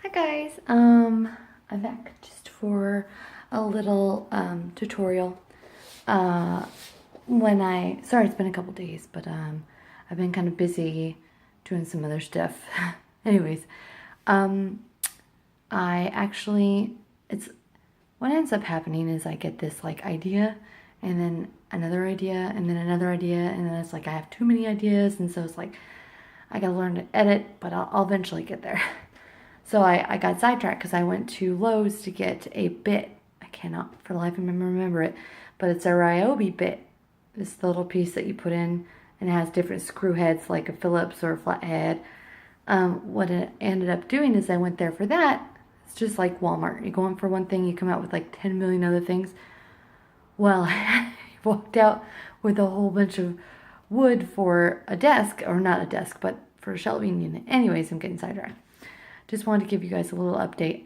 Hi guys, I'm back just for a little tutorial. Sorry it's been a couple days, but I've been kind of busy doing some other stuff. Anyways, I actually, it's, what ends up happening is I get this like idea, and then another idea, and then another idea, and then it's like I have too many ideas, and so it's like I gotta learn to edit, but I'll eventually get there. So I got sidetracked because I went to Lowe's to get a bit. I cannot for the life of me remember it, but it's a Ryobi bit. It's the little piece that you put in, and it has different screw heads like a Phillips or a flathead. What it ended up doing is I went there for that. It's just like Walmart. You go in for one thing, you come out with like 10 million other things. Well, I walked out with a whole bunch of wood for a desk, or not a desk, but for a shelving unit. Anyways, I'm getting sidetracked. Just wanted to give you guys a little update.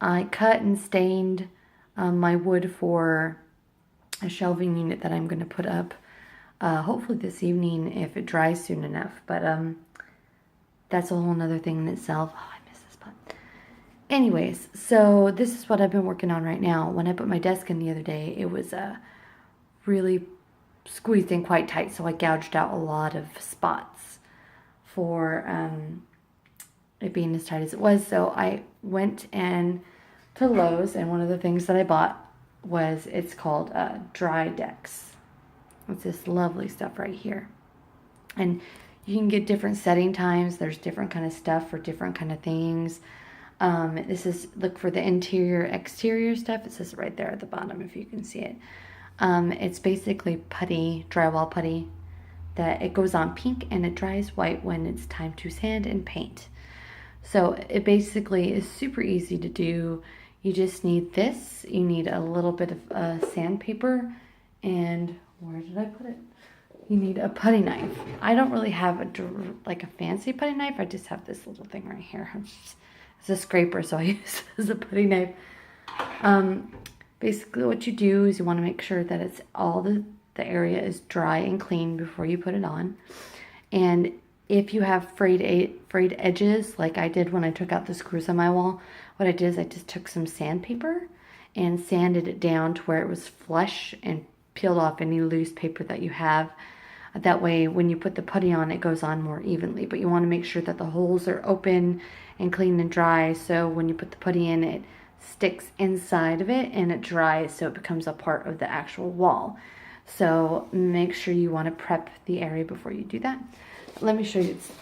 I cut and stained my wood for a shelving unit that I'm going to put up hopefully this evening if it dries soon enough. But that's a whole nother thing in itself. Oh, I miss this spot. Anyways, so this is what I've been working on right now. When I put my desk in the other day, it was really squeezed in quite tight, so I gouged out a lot of spots for it being as tight as it was. So I went to Lowe's, and one of the things that I bought was, it's called Dry Decks. It's this lovely stuff right here, and you can get different setting times. There's different kind of stuff for different kind of things. This is, look for the interior exterior stuff. It says it right there at the bottom if you can see it. It's basically putty, drywall putty, that it goes on pink and it dries white when it's time to sand and paint. So it basically is super easy to do. You just need this. You need a little bit of sandpaper, and where did I put it? You need a putty knife. I don't really have a fancy putty knife. I just have this little thing right here. It's a scraper, so I use it as a putty knife. Basically what you do is you want to make sure that it's all the area is dry and clean before you put it on. And if you have frayed edges, like I did when I took out the screws on my wall, what I did is I just took some sandpaper and sanded it down to where it was flush and peeled off any loose paper that you have. That way, when you put the putty on, it goes on more evenly. But you want to make sure that the holes are open and clean and dry, so when you put the putty in, it sticks inside of it and it dries, so it becomes a part of the actual wall. So make sure you want to prep the area before you do that. Let me show you. It's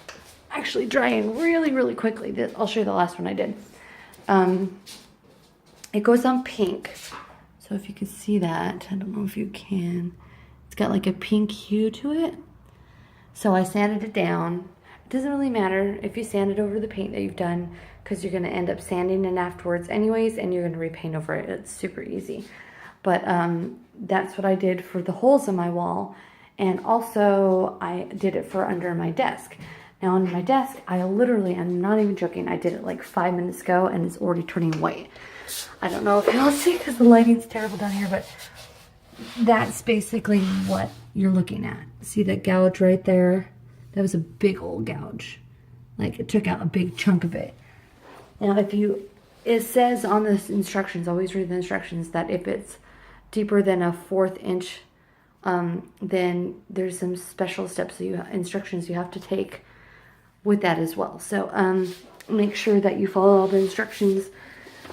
actually drying really quickly. I'll show you the last one I did. It goes on pink. So if you can see that, I don't know if you can. It's got like a pink hue to it. So I sanded it down. It doesn't really matter if you sand it over the paint that you've done, because you're going to end up sanding it afterwards anyways, and you're going to repaint over it. It's super easy. But that's what I did for the holes in my wall. And also, I did it for under my desk. Now, on my desk, I literally, I'm not even joking, I did it like 5 minutes ago, and it's already turning white. I don't know if you'll see because the lighting's terrible down here, but that's basically what you're looking at. See that gouge right there? That was a big old gouge. Like, it took out a big chunk of it. Now, it says on the instructions, always read the instructions, that if it's deeper than a 1/4 inch, then there's some special steps, instructions you have to take with that as well. So make sure that you follow all the instructions.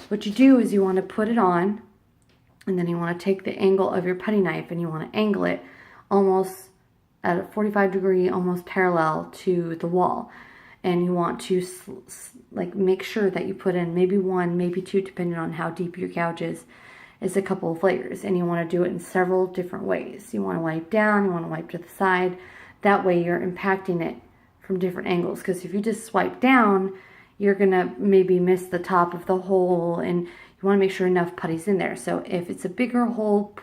What you do is you want to put it on, and then you want to take the angle of your putty knife and you want to angle it almost at a 45-degree, almost parallel to the wall. And you want to make sure that you put in maybe 1, maybe 2, depending on how deep your gouge is a couple of layers. And you want to do it in several different ways. You want to wipe down, you want to wipe to the side. That way you're impacting it from different angles. Because if you just swipe down, you're going to maybe miss the top of the hole, and you want to make sure enough putty's in there. So if it's a bigger hole,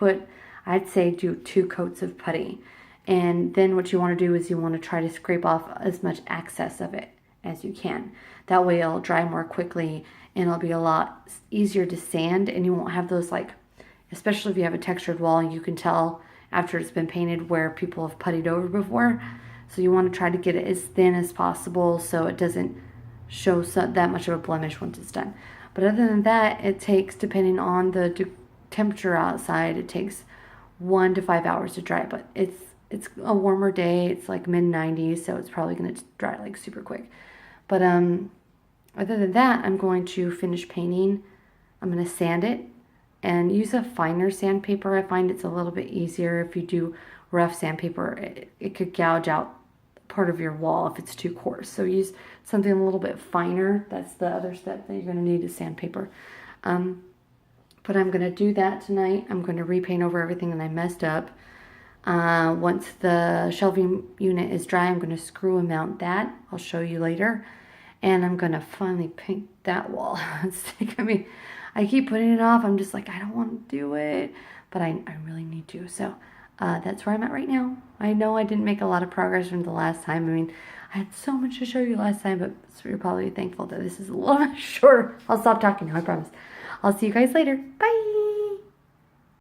I'd say do 2 coats of putty. And then what you want to do is you want to try to scrape off as much excess of it as you can. That way it'll dry more quickly, and it'll be a lot easier to sand, and you won't have those, like, especially if you have a textured wall, you can tell after it's been painted where people have puttied over before. So you want to try to get it as thin as possible so it doesn't show that much of a blemish once it's done. But other than that, it takes, depending on the temperature outside, it takes 1 to 5 hours to dry. But it's a warmer day. It's like mid 90s, so it's probably going to dry like super quick. But other than that, I'm going to finish painting. I'm going to sand it and use a finer sandpaper. I find it's a little bit easier. If you do rough sandpaper, it could gouge out part of your wall if it's too coarse. So use something a little bit finer. That's the other step that you're going to need is sandpaper. But I'm going to do that tonight. I'm going to repaint over everything that I messed up. Once the shelving unit is dry, I'm going to screw and mount that. I'll show you later. And I'm going to finally paint that wall. I mean, I keep putting it off. I'm just like, I don't want to do it. But I really need to. So that's where I'm at right now. I know I didn't make a lot of progress from the last time. I mean, I had so much to show you last time, but you're probably thankful that this is a little bit shorter. I'll stop talking now, I promise. I'll see you guys later. Bye.